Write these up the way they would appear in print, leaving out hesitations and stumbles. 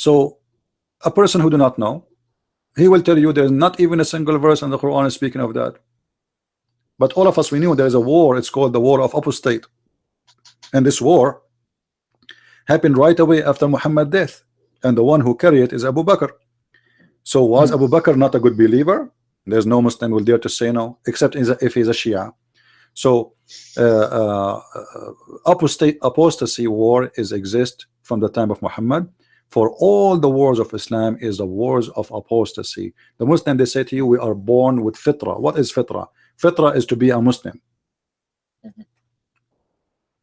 So a person who do not know, he will tell you there's not even a single verse in the Quran speaking of that. But all of us, we knew there's a war. It's called the war of apostate, and this war happened right away after Muhammad's death, and the one who carried it is Abu Bakr. So was Abu Bakr not a good believer? There's no Muslim will dare to say no, except if he's a Shia. So apostasy war exist from the time of Muhammad. For all the wars of Islam is the wars of apostasy. The Muslim, they say to you, we are born with fitra. What is fitra? Fitra is to be a Muslim.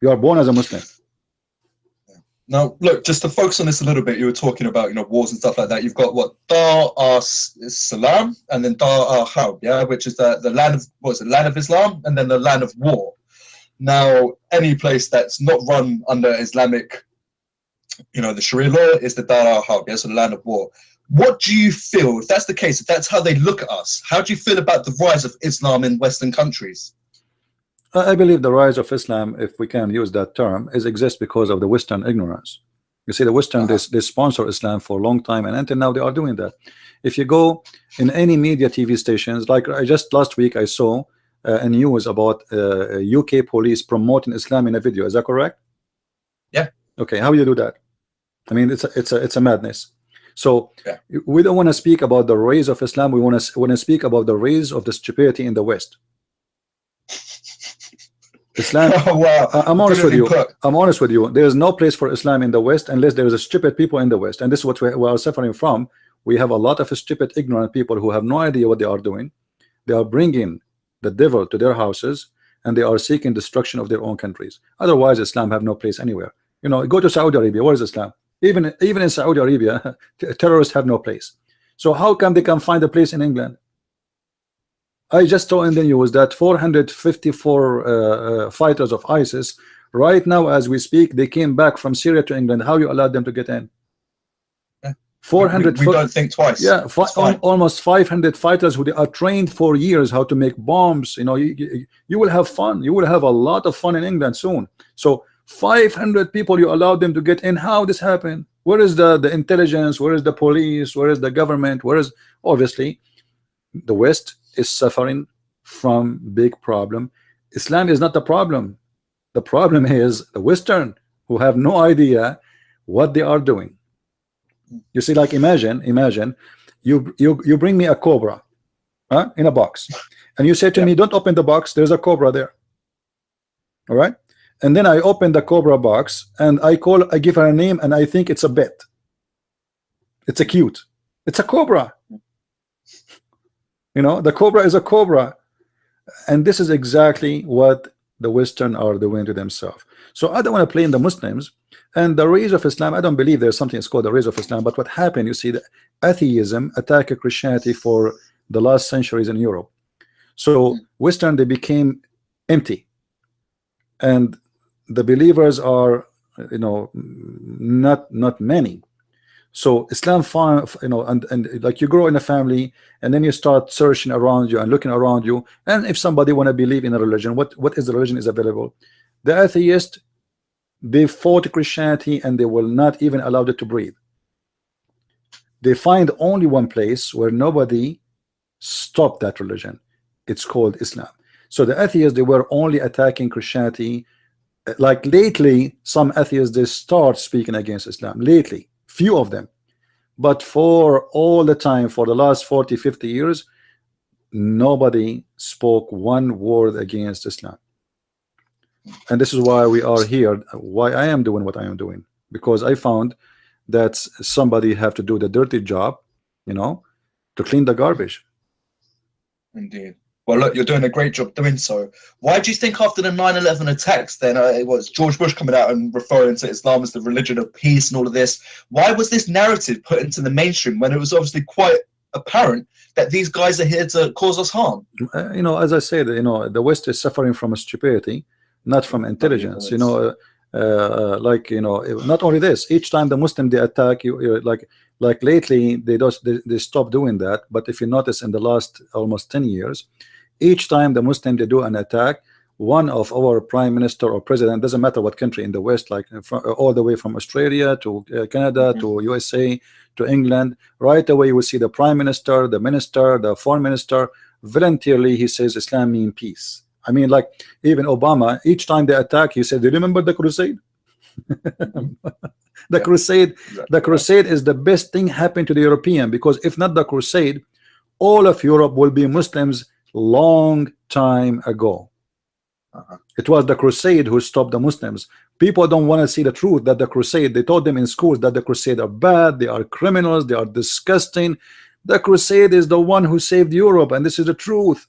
You are born as a Muslim. Now, look, just to focus on this a little bit, you were talking about, wars and stuff like that. You've got what, Dar al-Salam and then Dar al-Harb, yeah, which is the land of, what is it, land of Islam and then the land of war. Now, any place that's not run under Islamic, the Sharia law is the Dar al-Harb, yeah, so the land of war. What do you feel, if that's the case, if that's how they look at us, how do you feel about the rise of Islam in Western countries? I believe the rise of Islam, if we can use that term, exists because of the Western ignorance. You see, the Western, they sponsor Islam for a long time, and until now they are doing that. If you go in any media TV stations, like just last week I saw a news about UK police promoting Islam in a video. Is that correct? Yeah. Okay, how do you do that? I mean, it's a madness. So we don't want to speak about the rise of Islam. We want to speak about the rise of the stupidity in the West. Islam. Oh, wow. I'm honest with you. I'm honest with you. There is no place for Islam in the West unless there is a stupid people in the West, and this is what we are suffering from. We have a lot of stupid, ignorant people who have no idea what they are doing. They are bringing the devil to their houses, and they are seeking destruction of their own countries. Otherwise, Islam have no place anywhere. Go to Saudi Arabia. Where is Islam? Even in Saudi Arabia, terrorists have no place. So how come they can find a place in England? I just saw in the news that 454 fighters of ISIS right now as we speak, they came back from Syria to England. How you allowed them to get in? 400. We don't think twice. Yeah, almost 500 fighters who they are trained for years how to make bombs. You will have fun. You will have a lot of fun in England soon. So 500 people you allowed them to get in. How this happened? Where is the intelligence? Where is the police? Where is the government? Where is, obviously the West is suffering from big problem. Islam is not the problem. The problem is the Western who have no idea what they are doing. You see, like imagine you bring me a cobra in a box, and you say to me, don't open the box, there's a cobra there. All right, and then I open the cobra box and I give her a name, and I think it's a bet. It's a cobra. The cobra is a cobra, and this is exactly what the Western are doing to themselves. So I don't want to blame the Muslims and the rise of Islam. I don't believe there's something that's called the rise of Islam. But what happened, you see, the atheism attacked Christianity for the last centuries in Europe. So Western, they became empty, and the believers are, not many. So Islam found, and like you grow in a family, and then you start searching around you and looking around you, and if somebody want to believe in a religion, what is the religion is available? The atheist, they fought Christianity and they will not even allow it to breathe. They find only one place where nobody stopped that religion. It's called Islam. So the atheists, they were only attacking Christianity. Like lately, some atheists, they start speaking against Islam lately. Few of them, but for all the time, for the last 40-50 years, nobody spoke one word against Islam. And this is why we are here, why I am doing what I am doing, because I found that somebody have to do the dirty job, to clean the garbage. Indeed. Well, look, you're doing a great job doing so. Why do you think after the 9/11 attacks, then it was George Bush coming out and referring to Islam as the religion of peace and all of this? Why was this narrative put into the mainstream when it was obviously quite apparent that these guys are here to cause us harm? As I said, the West is suffering from a stupidity, not from intelligence. Not only this. Each time the Muslim they attack you, like lately they stop doing that. But if you notice in the last almost 10 years. Each time the Muslim they do an attack, one of our prime minister or president, doesn't matter what country in the West, like all the way from Australia to Canada to USA to England, right away you will see the prime minister, the minister, the foreign minister, voluntarily he says Islam means peace. I mean, like even Obama, each time they attack, he said, do you remember the crusade? The crusade, the crusade is the best thing happened to the European, because if not the crusade, all of Europe will be Muslims long time ago. It was the crusade who stopped the Muslims. People don't want to see the truth that the crusade, they taught them in schools that the crusade are bad, they are criminals, they are disgusting. The crusade is the one who saved Europe, and this is the truth.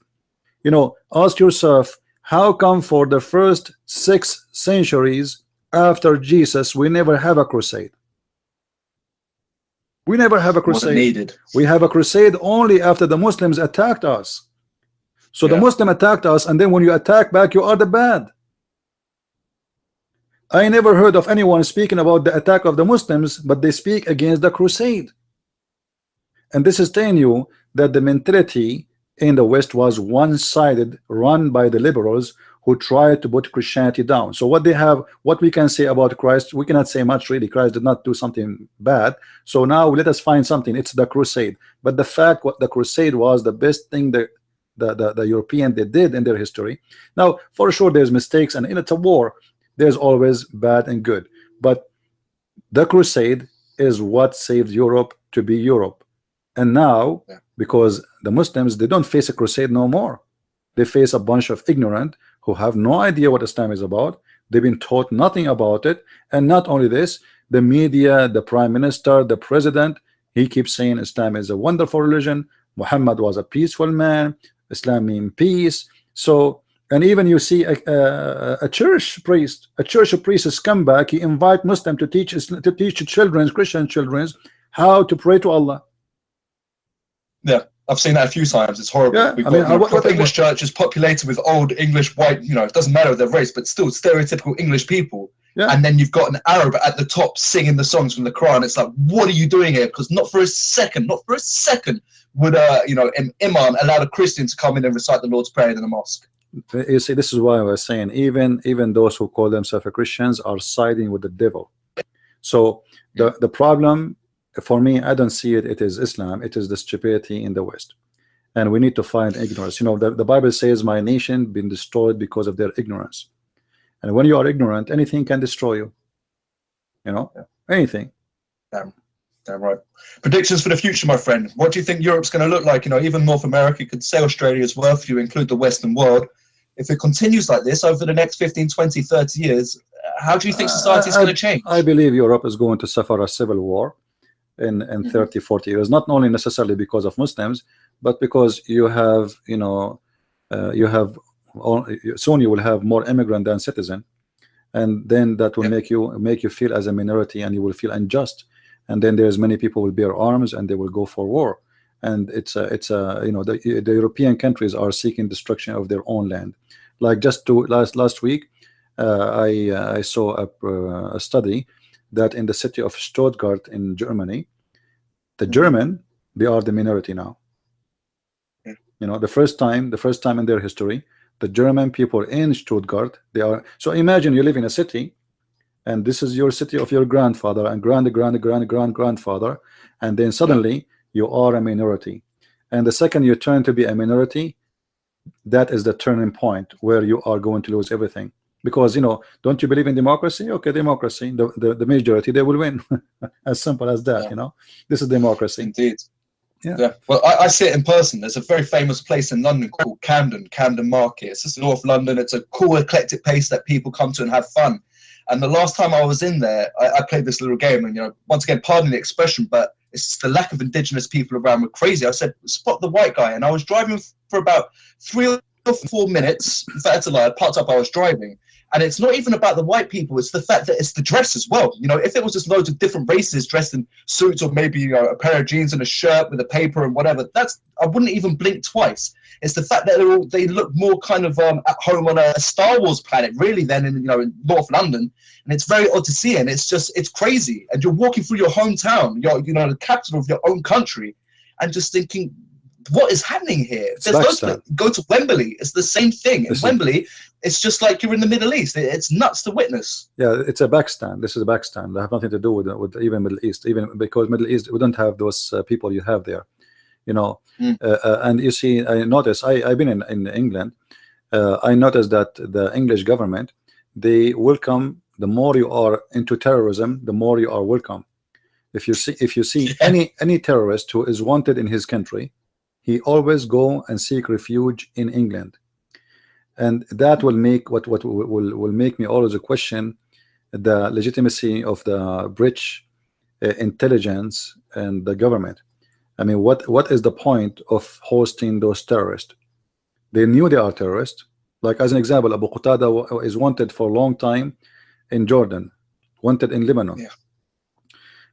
You know, ask yourself, how come for the first 6 centuries after Jesus we never have a crusade? We never have a crusade. Needed. We have a crusade only after the Muslims attacked us. So the Muslim attacked us, and then when you attack back, you are the bad. I never heard of anyone speaking about the attack of the Muslims, but they speak against the crusade. And this is telling you that the mentality in the West was one-sided, run by the liberals who tried to put Christianity down. So what they have, what we can say about Christ, we cannot say much really. Christ did not do something bad. So now let us find something. It's the crusade. But the fact what the crusade was the best thing that the European they did in their history. Now for sure there's mistakes, and it's a war, there's always bad and good, but the crusade is what saved Europe to be Europe. And now because the Muslims, they don't face a crusade no more, they face a bunch of ignorant who have no idea what Islam is about. They've been taught nothing about it. And not only this, the media, the prime minister, the president, he keeps saying Islam is a wonderful religion, Muhammad was a peaceful man, Islam means peace. So, and even you see a church priest, is come back, he invite Muslim to teach children, Christian children, how to pray to Allah. Yeah, I've seen that a few times. It's horrible. Yeah, We've got English churches populated with old English white, you know, it doesn't matter their race, but still stereotypical English people. Yeah. And then you've got an Arab at the top singing the songs from the Quran. It's like, what are you doing here? Because not for a second would you know, an imam allow a Christian to come in and recite the Lord's Prayer in the mosque. You see, this is why I was saying even those who call themselves Christians are siding with the devil. So the problem for me, I don't see it. It is Islam. It is the stupidity in the West, and we need to find ignorance. You know, the Bible says, "My nation been destroyed because of their ignorance." And when you are ignorant, anything can destroy you. You know, anything. Damn right. Predictions for the future, my friend. What do you think Europe's going to look like? You know, even North America, could say Australia as well, if you include the Western world. If it continues like this over the next 15, 20, 30 years, how do you think society is going to change? I believe Europe is going to suffer a civil war in 30, 40 years, not only necessarily because of Muslims, but because you have, you know, soon you will have more immigrant than citizen, and then that will make you feel as a minority, and you will feel unjust, and then there's many people will bear arms and they will go for war, and it's a you know, the European countries are seeking destruction of their own land. Like just last week, I saw a study that in the city of Stuttgart in Germany, the German, they are the minority now. You know, the first time in their history, the German people in Stuttgart, they are. So imagine you live in a city, and this is your city of your grandfather and grandfather, and then suddenly you are a minority, and the second you turn to be a minority, that is the turning point where you are going to lose everything. Because, you know, don't you believe in democracy? Okay, democracy, the majority, they will win. As simple as that. You know, this is democracy. Indeed. Yeah. Well, I see it in person. There's a very famous place in London called Camden Market. It's just North London. It's a cool, eclectic place that people come to and have fun. And the last time I was in there, I played this little game, and, you know, once again, pardon the expression, but it's just the lack of indigenous people around were crazy. I said, spot the white guy, and I was driving for about 3 or 4 minutes. In fact, that's a lie. I parked up, I was driving. And it's not even about the white people, it's the fact that it's the dress as well. You know, if it was just loads of different races dressed in suits, or maybe, you know, a pair of jeans and a shirt with a paper and whatever, I wouldn't even blink twice. It's the fact that they look more kind of at home on a Star Wars planet, really, than in, you know, in North London. And it's very odd to see, and it's crazy. And you're walking through your hometown, you know, the capital of your own country, and just thinking, what is happening here? There's go to Wembley. It's the same thing. In Wembley, it's just like you're in the Middle East. It's nuts to witness. Yeah, it's a backstand. This is a backstand. They have nothing to do with even Middle East, even because Middle East, we don't have those people you have there, you know. And you see, I notice, I've been in England. I noticed that the English government, they welcome, the more you are into terrorism, the more you are welcome. If you see any terrorist who is wanted in his country, he always go and seek refuge in England. And that will make what will make me always question the legitimacy of the British intelligence and the government. I mean, what is the point of hosting those terrorists? They knew they are terrorists. Like, as an example, Abu Qatada is wanted for a long time in Jordan, wanted in Lebanon.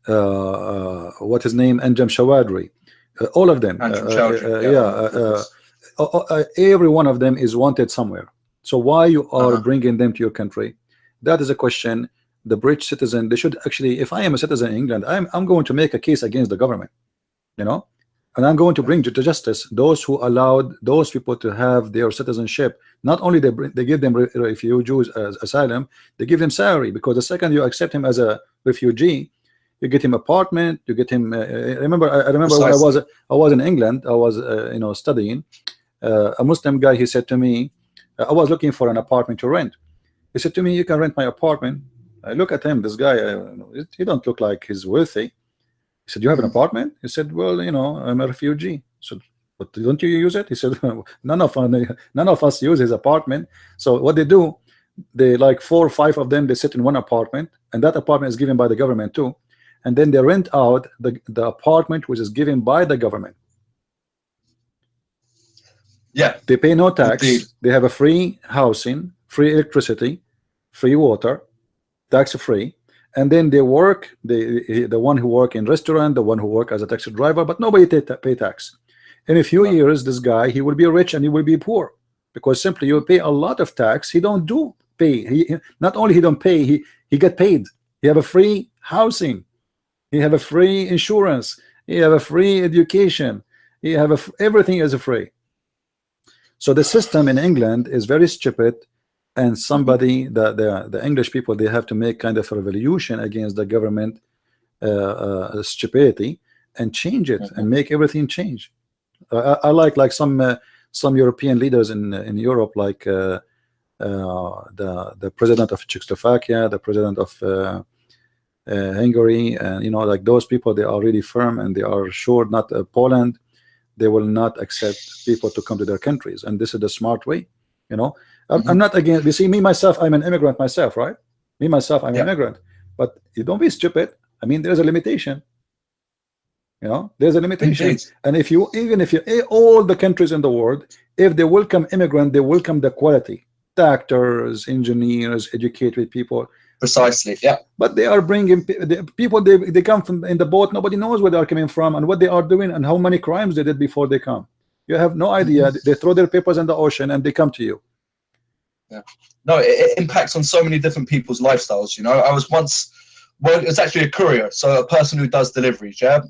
What his name? Anjem Shawadri. All of them. Every one of them is wanted somewhere. So why you are bringing them to your country? That is a question. The British citizen, they should actually, if I am a citizen in England, I'm going to make a case against the government, you know, and I'm going to bring to justice those who allowed those people to have their citizenship. Not only they give them refugees as asylum, they give them salary, because the second you accept him as a refugee, you get him apartment, you get him. I remember when I was in England, I was you know, studying. A Muslim guy, he said to me, I was looking for an apartment to rent. He said to me, you can rent my apartment. I look at him, this guy, he don't look like he's wealthy. He said, you have an apartment? He said, well, you know, I'm a refugee. So, but don't you use it? He said, none of us use his apartment. So what they do, they, like 4 or 5 of them, they sit in one apartment, and that apartment is given by the government too. And then they rent out the apartment which is given by the government. Yeah, they pay no tax. Indeed. They have a free housing, free electricity, free water, tax free, and then they work. The one who work in restaurant, the one who work as a taxi driver, but nobody pay tax. In a few years, this guy, he will be rich and he will be poor, because simply you pay a lot of tax. He don't do pay. He not only he don't pay, he get paid. He have a free housing. He have a free insurance. He have a free education. He have everything is free. So the system in England is very stupid, and somebody, the English people, they have to make kind of a revolution against the government stupidity and change it and make everything change. I like some European leaders in Europe, like the president of Czechoslovakia, the president of Hungary, and you know, like those people, they are really firm and they are sure. Not Poland, they will not accept people to come to their countries, and this is the smart way, you know. I'm not against, you see, me myself, I'm an immigrant myself, right? Me myself, I'm an immigrant, but you don't be stupid. I mean, there's a limitation, you know, there's a limitation. Indeed. And if you, even if you, all the countries in the world, if they welcome immigrant, they welcome the quality, doctors, engineers, educated people. Precisely, yeah. But they are bringing people, they come from in the boat, nobody knows where they are coming from and what they are doing and how many crimes they did before they come. You have no idea. They throw their papers in the ocean and they come to you. Yeah. No, it impacts on so many different people's lifestyles, you know. I was once, well, it's actually a courier, so a person who does deliveries, yeah,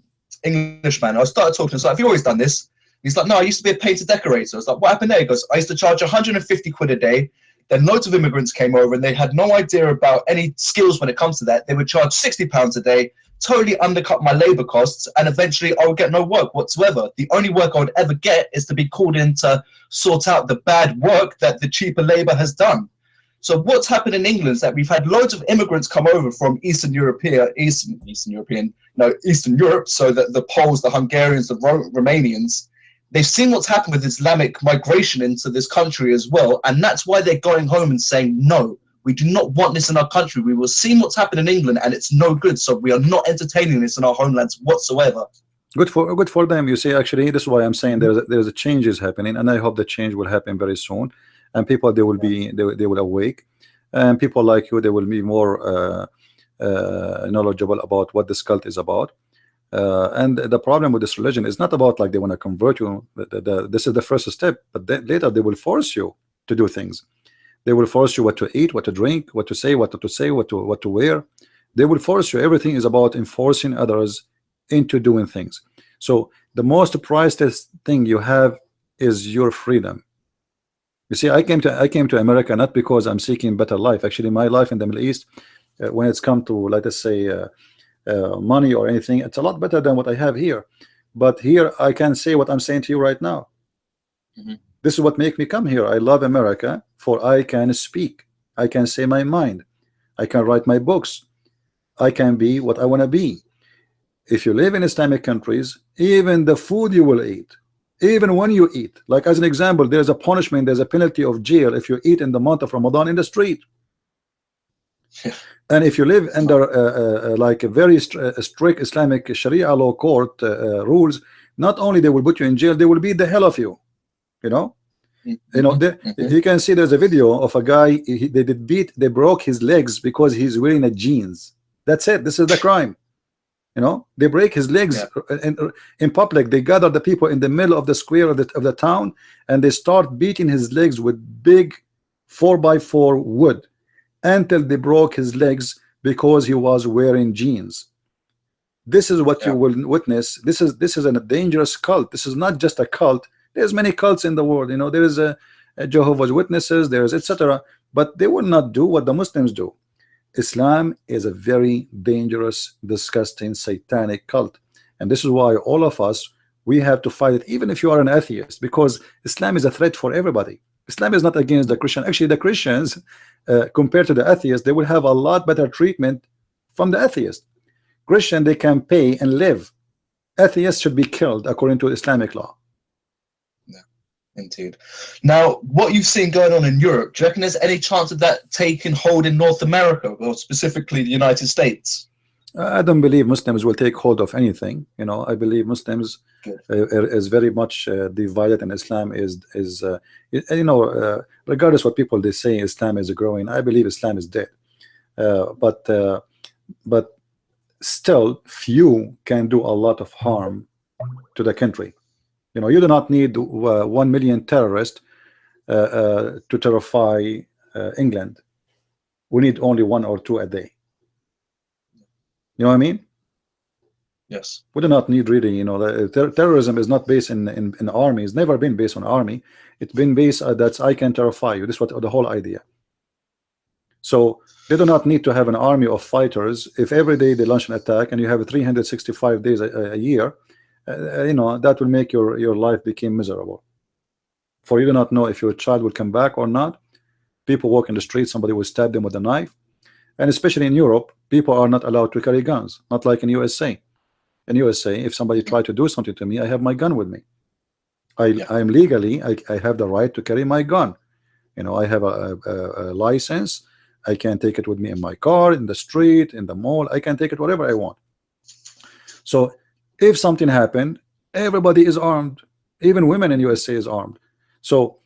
Englishman. I started talking to him, so have you always done this? He's like, no, I used to be a painter decorator. I was like, what happened there? He goes, I used to charge 150 quid a day. Then loads of immigrants came over and they had no idea about any skills when it comes to that. They would charge £60 a day, totally undercut my labor costs, and eventually I would get no work whatsoever. The only work I would ever get is to be called in to sort out the bad work that the cheaper labor has done. So what's happened in England is that we've had loads of immigrants come over from Eastern Europe, so that the Poles, the Hungarians, the Romanians, they've seen what's happened with Islamic migration into this country as well, and that's why they're going home and saying, no, we do not want this in our country. We will see what's happened in England, and it's no good, so we are not entertaining this in our homelands whatsoever. Good for them. You see, actually, this is why I'm saying there's a change is happening, and I hope the change will happen very soon, and people, they will awake, and people like you, they will be more knowledgeable about what this cult is about. And the problem with this religion is not about like they want to convert you. This is the first step, but then later they will force you to do things. They will force you what to eat, what to drink, what to say, what to wear. They will force you. Everything is about enforcing others into doing things. So the most priceless thing you have is your freedom. You see, I came to America not because I'm seeking better life. Actually, my life in the Middle East, when it's come to, let us say, money or anything, it's a lot better than what I have here. But here I can say what I'm saying to you right now. Mhm. This is what make me come here. I love America, for I can speak, I can say my mind, I can write my books, I can be what I want to be. If you live in Islamic countries, even the food you will eat, even when you eat, like as an example, there's a punishment, there's a penalty of jail if you eat in the month of Ramadan in the street. Yeah. And if you live under like a very strict Islamic sharia law court rules, not only they will put you in jail, they will beat the hell of you. You know, you can see there's a video of a guy. They broke his legs because he's wearing a jeans. That's it. This is the crime. You know, they break his legs in public. They gather the people in the middle of the square of the town, and they start beating his legs with big 4x4 wood until they broke his legs because he was wearing jeans. This is what you will witness. This is a dangerous cult. This is not just a cult. There's many cults in the world. You know, there is a Jehovah's Witnesses, there's etc. But they will not do what the Muslims do. Islam is a very dangerous, disgusting, satanic cult, and this is why all of us, we have to fight it, even if you are an atheist, because Islam is a threat for everybody. Islam is not against the Christian. Actually, the Christians, compared to the atheists, they will have a lot better treatment from the atheist. Christian, they can pay and live. Atheists should be killed according to Islamic law. Indeed. Now, what you've seen going on in Europe, do you reckon there's any chance of that taking hold in North America, or specifically the United States? I don't believe Muslims will take hold of anything. You know, I believe Muslims is very much divided, and Islam is you know, regardless what people they say, Islam is growing. I believe Islam is dead. But still, few can do a lot of harm to the country. You know, you do not need 1 million terrorists to terrify England. We need only 1 or 2 a day. You know what I mean? Yes. We do not need really, you know, terrorism is not based in army. It's never been based on army. It's been based that I can terrify you. This is what the whole idea. So they do not need to have an army of fighters. If every day they launch an attack and you have 365 days a year, you know, that will make your life become miserable. For you do not know if your child will come back or not. People walk in the street, somebody will stab them with a knife. And especially in Europe, people are not allowed to carry guns, not like in USA. In USA, if somebody tried to do something to me, I have my gun with me. I'm legally, I have the right to carry my gun. You know, I have a license. I can take it with me in my car, in the street, in the mall. I can take it wherever I want. So if something happened, everybody is armed. Even women in USA is armed. So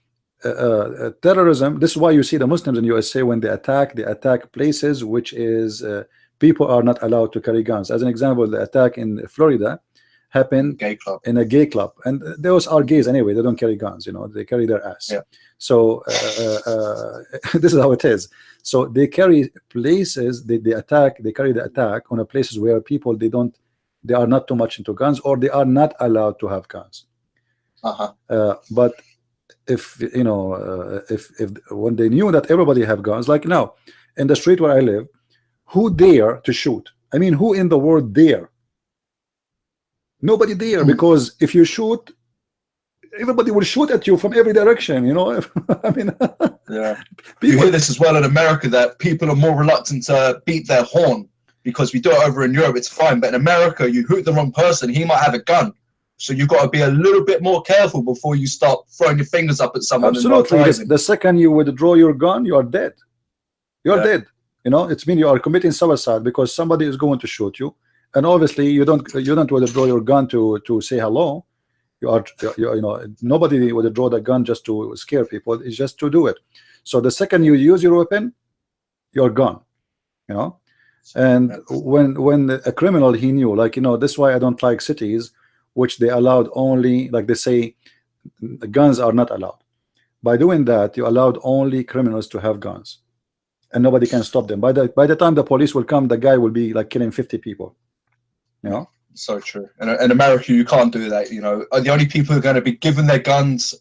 terrorism, this is why you see the Muslims in USA, when they attack places which is people are not allowed to carry guns. As an example, the attack in Florida happened in a gay club, and those are gays anyway. They don't carry guns, you know, they carry their ass. So this is how it is. So they carry places, they carry the attack on a places where people they are not too much into guns, or they are not allowed to have guns. But if you know, if when they knew that everybody have guns, like now in the street where I live, who dare to shoot? I mean, who in the world dare? Nobody dare, because if you shoot, everybody will shoot at you from every direction, you know. I mean, you hear this as well in America, that people are more reluctant to beat their horn, because we do it over in Europe, it's fine, but in America, you hoot the wrong person, he might have a gun. So you've got to be a little bit more careful before you start throwing your fingers up at someone. Absolutely. The second you withdraw your gun, you are dead. You are dead. You know, it's mean you are committing suicide, because somebody is going to shoot you, and obviously you don't withdraw your gun to say hello. You know, nobody would draw the gun just to scare people. It's just to do it. So the second you use your weapon, you're gone. You know, and when a criminal, he knew, like, you know, this is why I don't like cities which they allowed only, like they say, the guns are not allowed. By doing that, you allowed only criminals to have guns, and nobody can stop them. By the time the police will come, the guy will be like killing 50 people. You know. So true. And in America, you can't do that. You know, the only people who are going to be given their guns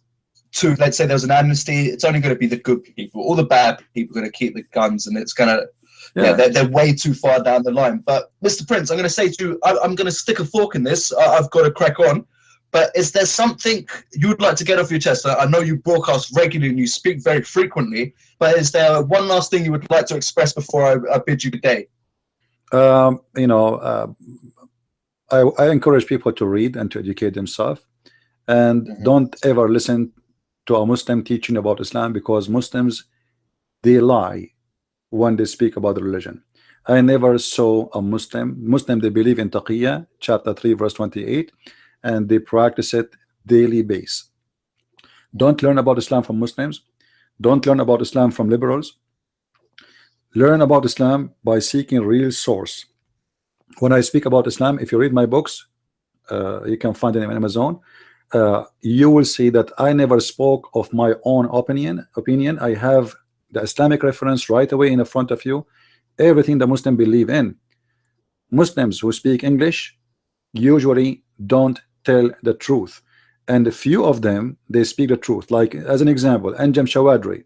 to, let's say there was an amnesty, it's only going to be the good people. All the bad people are going to keep the guns, and it's going to, yeah, they're way too far down the line. But Mr. Prince, I'm going to say to you, I'm going to stick a fork in this. I've got to crack on. But is there something you would like to get off your chest? I know you broadcast regularly and you speak very frequently, but is there one last thing you would like to express before I bid you good day? You know, I encourage people to read and to educate themselves, and don't ever listen to a Muslim teaching about Islam, because Muslims, they lie when they speak about the religion. I never saw a Muslim they believe in taqiyya, chapter 3 verse 28, and they practice it daily base. Don't learn about Islam from Muslims. Don't learn about Islam from liberals. Learn about Islam by seeking real source. When I speak about Islam, if you read my books, you can find them on Amazon, you will see that I never spoke of my own opinion. I have the Islamic reference right away in the front of you, everything the Muslim believe in. Muslims who speak English usually don't tell the truth, and a few of them, they speak the truth. Like, as an example, Anjem Shawadri,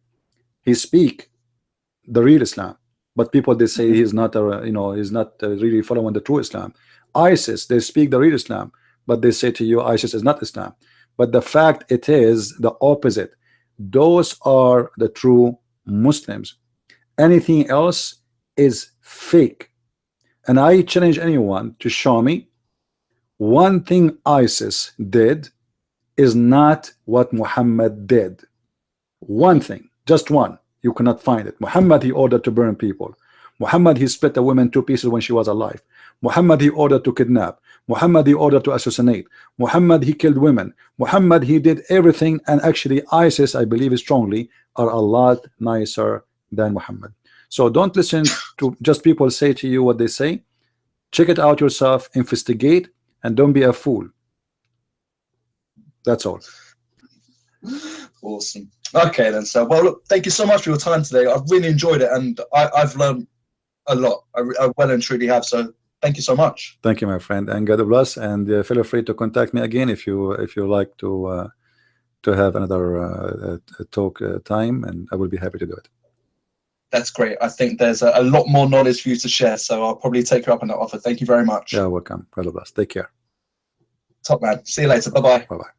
he speak the real Islam, but people, they say he's not a, you know, he's not really following the true Islam. ISIS, they speak the real Islam, but they say to you ISIS is not Islam. But the fact it is the opposite. Those are the true Muslims. Anything else is fake. And I challenge anyone to show me one thing ISIS did is not what Muhammad did. One thing, just one. You cannot find it. Muhammad, he ordered to burn people. Muhammad, he split a woman 2 pieces when she was alive. Muhammad, he ordered to kidnap. Muhammad, he ordered to assassinate. Muhammad, he killed women. Muhammad, he did everything. And actually ISIS, I believe strongly, are a lot nicer than Muhammad. So don't listen to just people say to you what they say. Check it out yourself, investigate, and don't be a fool. That's all. Awesome. Okay then, so well, look, thank you so much for your time today. I've really enjoyed it, and I've learned a lot. I well and truly have. So thank you so much. Thank you, my friend, and God bless. And feel free to contact me again if you like to have another talk time, and I will be happy to do it. That's great. I think there's a lot more knowledge for you to share, so I'll probably take you up on that offer. Thank you very much. Yeah, welcome. God bless. Take care. Top man. See you later. Bye bye. Bye bye.